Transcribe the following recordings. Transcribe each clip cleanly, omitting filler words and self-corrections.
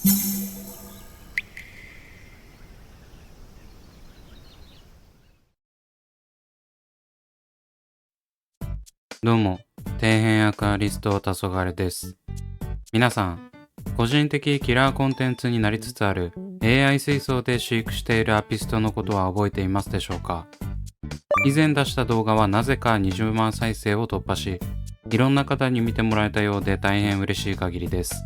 どうも、底辺アクアリスト黄昏です。皆さん、個人的キラーコンテンツになりつつある AI 水槽で飼育しているアピストのことは覚えていますでしょうか？以前出した動画はなぜか20万再生を突破し、いろんな方に見てもらえたようで大変嬉しい限りです。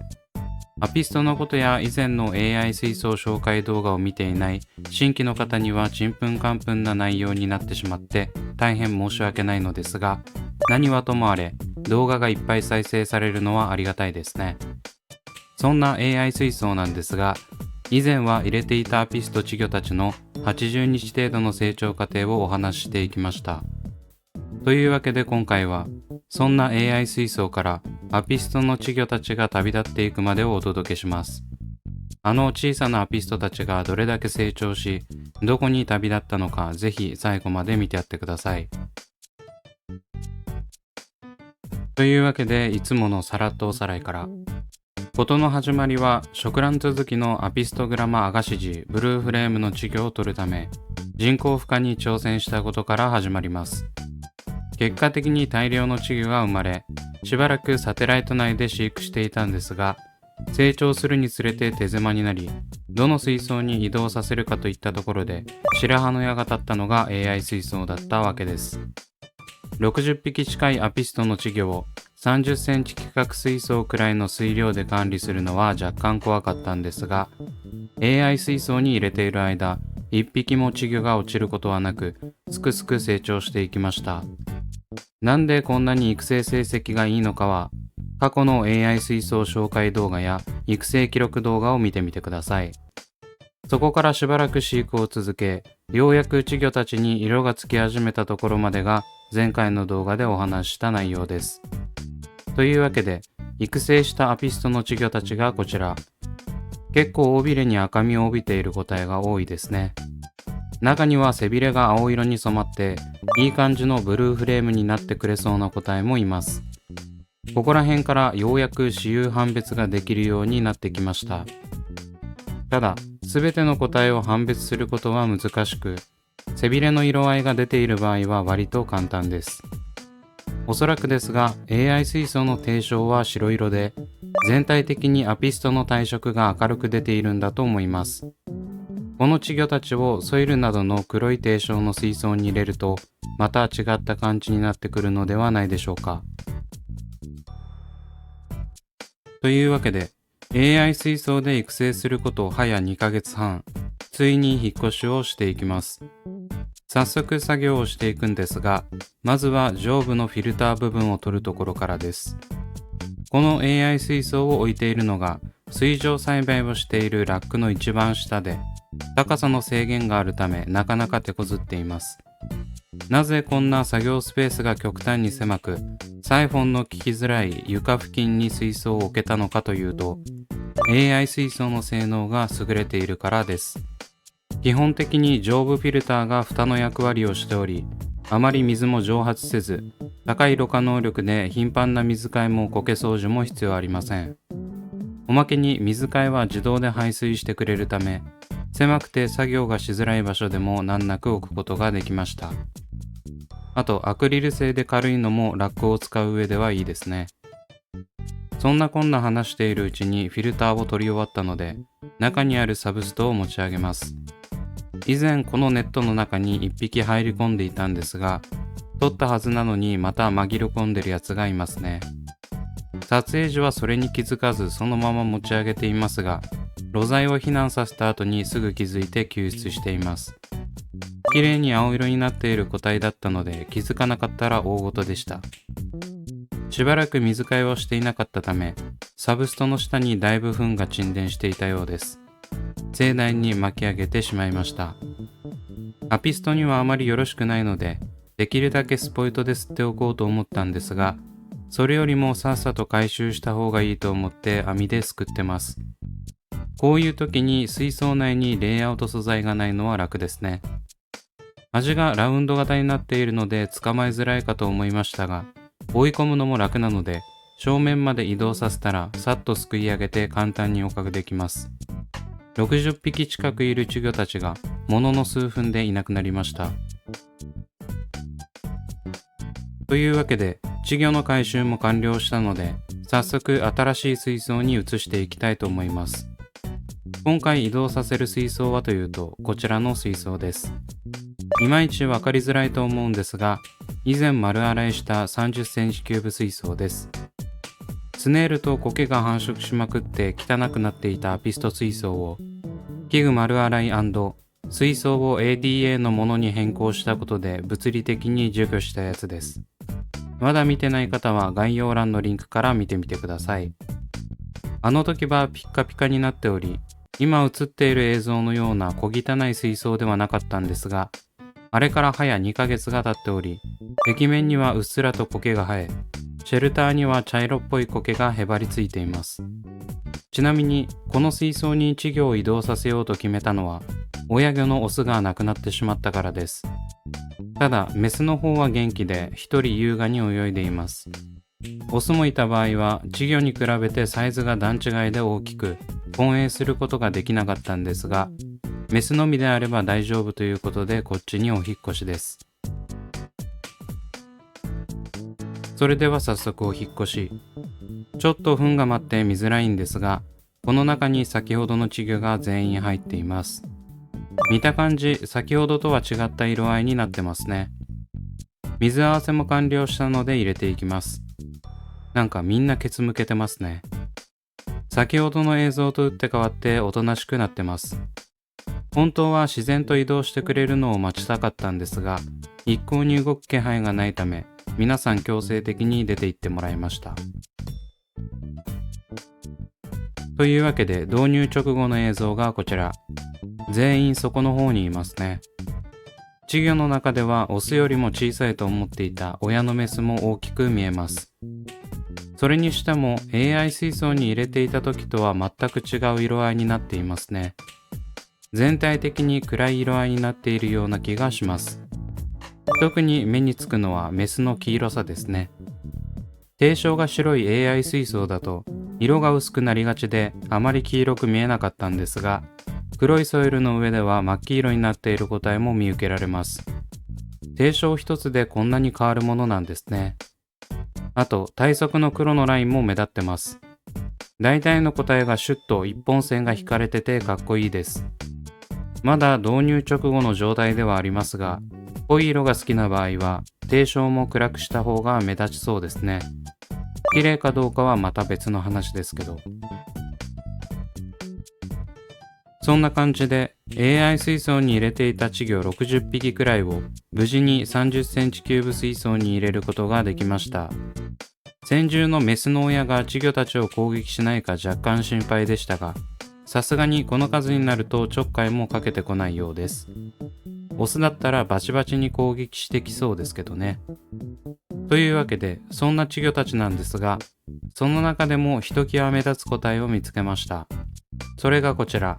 アピストのことや以前の AI 水槽紹介動画を見ていない新規の方にはちんぷんかんぷんな内容になってしまって大変申し訳ないのですが、何はともあれ動画がいっぱい再生されるのはありがたいですね。そんな AI 水槽なんですが、以前は入れていたアピスト稚魚たちの80日程度の成長過程をお話ししていきました。というわけで今回はそんな AI 水槽からアピストの稚魚たちが旅立っていくまでをお届けします。あの小さなアピストたちがどれだけ成長し、どこに旅立ったのかぜひ最後まで見てやってください。というわけでいつものさらっとおさらいから。事の始まりは触卵続きのアピストグラマアガシジブルーフレームの稚魚を取るため人工孵化に挑戦したことから始まります。結果的に大量の稚魚が生まれ、しばらくサテライト内で飼育していたんですが、成長するにつれて手狭になり、どの水槽に移動させるかといったところで白羽の矢が立ったのが AI 水槽だったわけです。60匹近いアピストの稚魚を30センチ規格水槽くらいの水量で管理するのは若干怖かったんですが、 AI 水槽に入れている間、1匹も稚魚が落ちることはなく、すくすく成長していきました。なんでこんなに育成成績がいいのかは、過去の AI 水槽紹介動画や育成記録動画を見てみてください。そこからしばらく飼育を続け、ようやく稚魚たちに色がつき始めたところまでが前回の動画でお話しした内容です。というわけで、育成したアピストの稚魚たちがこちら。結構尾びれに赤みを帯びている個体が多いですね。中には背びれが青色に染まっていい感じのブルーフレームになってくれそうな個体もいます。ここら辺からようやく雌雄判別ができるようになってきました。ただ、すべての個体を判別することは難しく、背びれの色合いが出ている場合は割と簡単です。おそらくですが AI 水槽の定称は白色で、全体的にアピストの体色が明るく出ているんだと思います。この稚魚たちをソイルなどの黒い定称の水槽に入れるとまた違った感じになってくるのではないでしょうか。というわけで AI 水槽で育成すること早2ヶ月半、ついに引っ越しをしていきます。早速作業をしていくんですが、まずは上部のフィルター部分を取るところからです。この AI 水槽を置いているのが水上栽培をしているラックの一番下で、高さの制限があるためなかなか手こずっています。なぜこんな作業スペースが極端に狭く、サイフォンの効きづらい床付近に水槽を置けたのかというと、AI 水槽の性能が優れているからです。基本的に上部フィルターが蓋の役割をしており、あまり水も蒸発せず、高いろ過能力で頻繁な水替えも苔掃除も必要ありません。おまけに水替えは自動で排水してくれるため、狭くて作業がしづらい場所でも難なく置くことができました。あとアクリル製で軽いのもラックを使う上ではいいですね。そんなこんな話しているうちにフィルターを取り終わったので、中にあるサブストを持ち上げます。以前このネットの中に1匹入り込んでいたんですが、取ったはずなのにまた紛れ込んでるやつがいますね。撮影時はそれに気づかずそのまま持ち上げていますが、露材を避難させた後にすぐ気づいて救出しています。綺麗に青色になっている個体だったので気づかなかったら大事でした。しばらく水替えをしていなかったため、サブストの下にだいぶ糞が沈殿していたようです。盛大に巻き上げてしまいました。アピストにはあまりよろしくないので、できるだけスポイトで吸っておこうと思ったんですが、それよりもさっさと回収した方がいいと思って網ですくってます。こういう時に水槽内にレイアウト素材がないのは楽ですね。味がラウンド型になっているので捕まえづらいかと思いましたが、追い込むのも楽なので正面まで移動させたらさっとすくい上げて簡単に捕獲できます。60匹近くいる稚魚たちがものの数分でいなくなりました。というわけで稚魚の回収も完了したので、早速新しい水槽に移していきたいと思います。今回移動させる水槽はというと、こちらの水槽です。いまいち分かりづらいと思うんですが、以前丸洗いした30センチキューブ水槽です。スネールと苔が繁殖しまくって汚くなっていたアピスト水槽を器具丸洗い&水槽を ADA のものに変更したことで物理的に除去したやつです。まだ見てない方は概要欄のリンクから見てみてください。あの時はピッカピカになっており、今映っている映像のような小汚い水槽ではなかったんですが、あれから早2ヶ月が経っており、壁面にはうっすらと苔が生え、シェルターには茶色っぽい苔がへばりついています。ちなみに、この水槽に稚魚を移動させようと決めたのは、親魚のオスが亡くなってしまったからです。ただ、メスの方は元気で一人優雅に泳いでいます。オスもいた場合は、稚魚に比べてサイズが段違いで大きく、混泳することができなかったんですが、メスのみであれば大丈夫ということでこっちにお引っ越しです。それでは早速お引っ越し。ちょっと糞が舞って見づらいんですが、この中に先ほどの稚魚が全員入っています。見た感じ、先ほどとは違った色合いになってますね。水合わせも完了したので入れていきます。なんかみんなケツ向けてますね。先ほどの映像と打って変わっておとなしくなってます。本当は自然と移動してくれるのを待ちたかったんですが、一向に動く気配がないため、皆さん強制的に出て行ってもらいました。というわけで導入直後の映像がこちら。全員そこの方にいますね。稚魚の中ではオスよりも小さいと思っていた親のメスも大きく見えます。それにしても AI 水槽に入れていた時とは全く違う色合いになっていますね。全体的に暗い色合いになっているような気がします。特に目につくのはメスの黄色さですね。定称が白い AI 水槽だと色が薄くなりがちであまり黄色く見えなかったんですが、黒いソイルの上では真っ黄色になっている個体も見受けられます。定称一つでこんなに変わるものなんですね。あと体側の黒のラインも目立ってます。大体の個体がシュッと一本線が引かれててかっこいいです。まだ導入直後の状態ではありますが、濃い色が好きな場合は定称も暗くした方が目立ちそうですね。綺麗かどうかはまた別の話ですけど。そんな感じで AI 水槽に入れていた稚魚60匹くらいを無事に30センチキューブ水槽に入れることができました。先住のメスの親が稚魚たちを攻撃しないか若干心配でしたが、さすがにこの数になるとちょっかいもかけてこないようです。オスだったらバチバチに攻撃してきそうですけどね。というわけでそんな稚魚たちなんですが、その中でもひときわ目立つ個体を見つけました。それがこちら。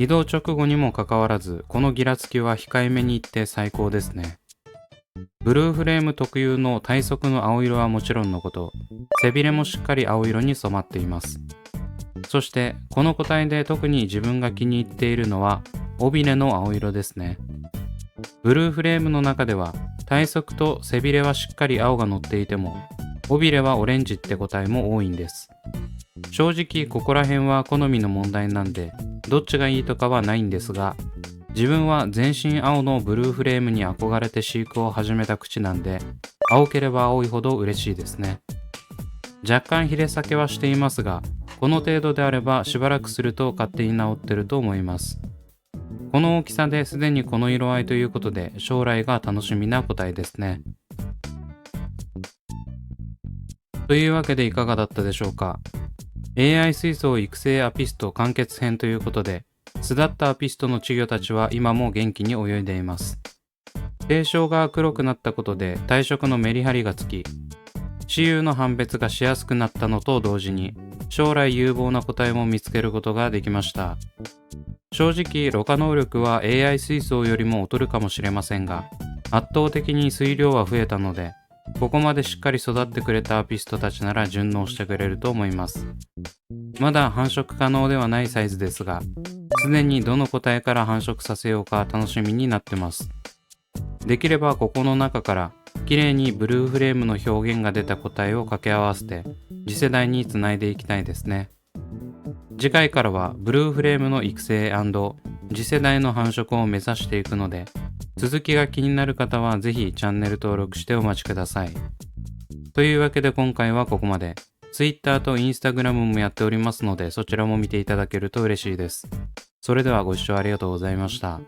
移動直後にもかかわらず、このギラつきは控えめに言って最高ですね。ブルーフレーム特有の体側の青色はもちろんのこと、背びれもしっかり青色に染まっています。そしてこの個体で特に自分が気に入っているのは尾びれの青色ですね。ブルーフレームの中では体側と背びれはしっかり青が乗っていても、尾びれはオレンジって個体も多いんです。正直ここら辺は好みの問題なんで、どっちがいいとかはないんですが、自分は全身青のブルーフレームに憧れて飼育を始めた口なんで、青ければ青いほど嬉しいですね。若干ヒレ裂けはしていますが、この程度であればしばらくすると勝手に治ってると思います。この大きさですでにこの色合いということで、将来が楽しみな個体ですね。というわけでいかがだったでしょうか。AI 水槽育成アピスト完結編ということで、巣立ったアピストの稚魚たちは今も元気に泳いでいます。定称が黒くなったことで体色のメリハリがつき、雌雄の判別がしやすくなったのと同時に、将来有望な個体も見つけることができました。正直、ろ過能力は AI 水槽よりも劣るかもしれませんが、圧倒的に水量は増えたので、ここまでしっかり育ってくれたアピストたちなら順応してくれると思います。まだ繁殖可能ではないサイズですが、常にどの個体から繁殖させようか楽しみになってます。できればここの中から綺麗にブルーフレームの表現が出た個体を掛け合わせて次世代につないでいきたいですね。次回からはブルーフレームの育成&次世代の繁殖を目指していくので、続きが気になる方はぜひチャンネル登録してお待ちください。というわけで今回はここまで。Twitter と Instagram もやっておりますので、そちらも見ていただけると嬉しいです。それではご視聴ありがとうございました。